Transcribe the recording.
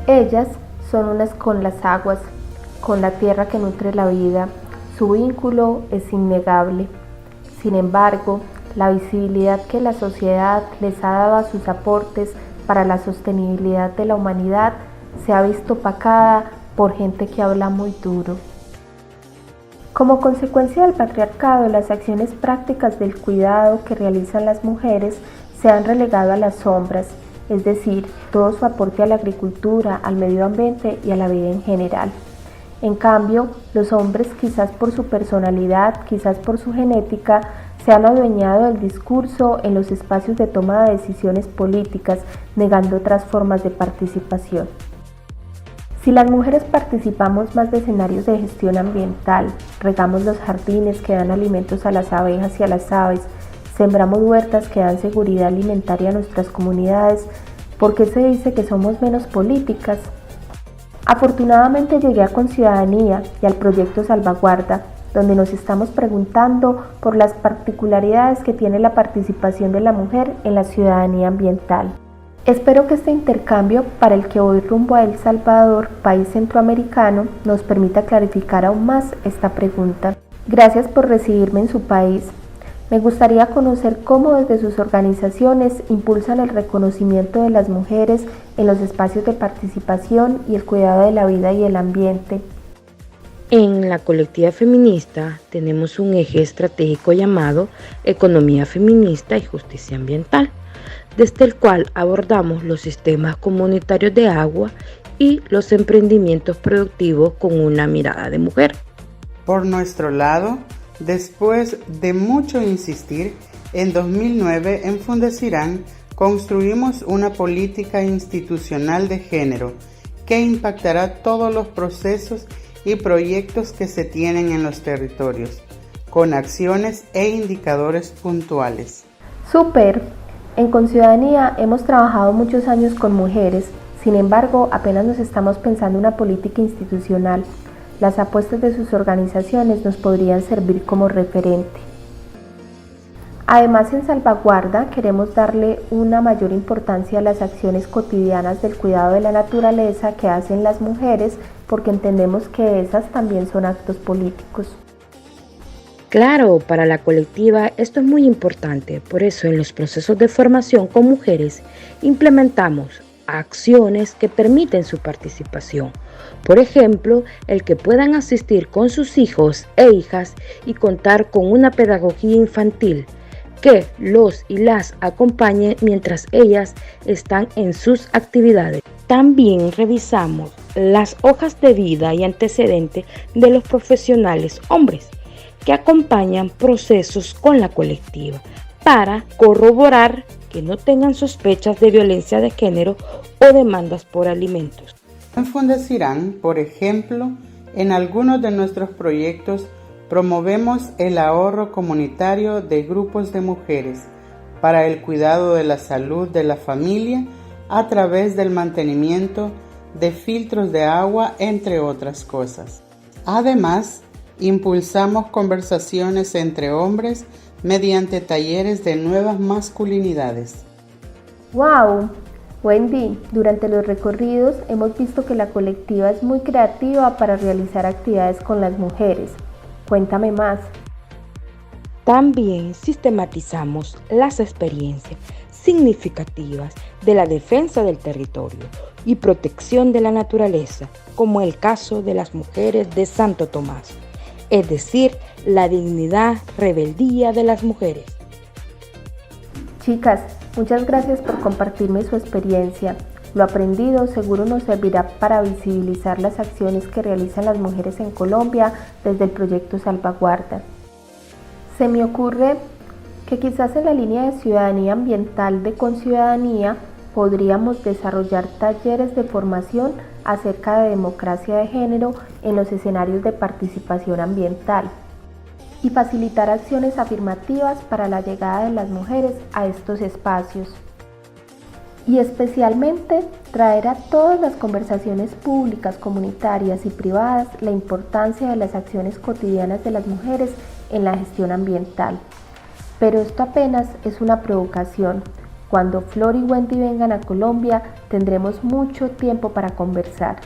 Ellas son unas con las aguas, con la tierra que nutre la vida. Su vínculo es innegable. Sin embargo, la visibilidad que la sociedad les ha dado a sus aportes para la sostenibilidad de la humanidad se ha visto opacada por gente que habla muy duro. Como consecuencia del patriarcado, las acciones prácticas del cuidado que realizan las mujeres se han relegado a las sombras, es decir, todo su aporte a la agricultura, al medio ambiente y a la vida en general. En cambio, los hombres, quizás por su personalidad, quizás por su genética, se han adueñado del discurso en los espacios de toma de decisiones políticas, negando otras formas de participación. Si las mujeres participamos más de escenarios de gestión ambiental, regamos los jardines que dan alimentos a las abejas y a las aves, sembramos huertas que dan seguridad alimentaria a nuestras comunidades, ¿por qué se dice que somos menos políticas? Afortunadamente llegué a Conciudadanía y al proyecto Salvaguarda, donde nos estamos preguntando por las particularidades que tiene la participación de la mujer en la ciudadanía ambiental. Espero que este intercambio, para el que voy rumbo a El Salvador, país centroamericano, nos permita clarificar aún más esta pregunta. Gracias por recibirme en su país. Me gustaría conocer cómo desde sus organizaciones impulsan el reconocimiento de las mujeres en los espacios de participación y el cuidado de la vida y el ambiente. En la colectiva feminista tenemos un eje estratégico llamado Economía Feminista y Justicia Ambiental, desde el cual abordamos los sistemas comunitarios de agua y los emprendimientos productivos con una mirada de mujer. Por nuestro lado, después de mucho insistir, en 2009 en Fundecirán construimos una política institucional de género que impactará todos los procesos y proyectos que se tienen en los territorios, con acciones e indicadores puntuales. ¡Súper! En Conciudadanía hemos trabajado muchos años con mujeres, sin embargo, apenas nos estamos pensando una política institucional. Las apuestas de sus organizaciones nos podrían servir como referente. Además, en Salvaguarda queremos darle una mayor importancia a las acciones cotidianas del cuidado de la naturaleza que hacen las mujeres, porque entendemos que esas también son actos políticos. Claro, para la colectiva esto es muy importante, por eso en los procesos de formación con mujeres implementamos acciones que permiten su participación. Por ejemplo, el que puedan asistir con sus hijos e hijas y contar con una pedagogía infantil que los y las acompañe mientras ellas están en sus actividades. También revisamos las hojas de vida y antecedentes de los profesionales hombres que acompañan procesos con la colectiva para corroborar que no tengan sospechas de violencia de género o demandas por alimentos. En Fundecirán, por ejemplo, en algunos de nuestros proyectos promovemos el ahorro comunitario de grupos de mujeres para el cuidado de la salud de la familia a través del mantenimiento de filtros de agua, entre otras cosas. Además, impulsamos conversaciones entre hombres mediante talleres de nuevas masculinidades. ¡Wow! Wendy, durante los recorridos hemos visto que la colectiva es muy creativa para realizar actividades con las mujeres. Cuéntame más. También sistematizamos las experiencias significativas de la defensa del territorio y protección de la naturaleza, como el caso de las mujeres de Santo Tomás, es decir, la dignidad, rebeldía de las mujeres. Chicas, muchas gracias por compartirme su experiencia. Lo aprendido seguro nos servirá para visibilizar las acciones que realizan las mujeres en Colombia desde el proyecto Salvaguarda. Se me ocurre que quizás en la línea de ciudadanía ambiental de Conciudadanía podríamos desarrollar talleres de formación acerca de democracia de género en los escenarios de participación ambiental y facilitar acciones afirmativas para la llegada de las mujeres a estos espacios. Y especialmente traer a todas las conversaciones públicas, comunitarias y privadas la importancia de las acciones cotidianas de las mujeres en la gestión ambiental. Pero esto apenas es una provocación. Cuando Flor y Wendy vengan a Colombia, tendremos mucho tiempo para conversar.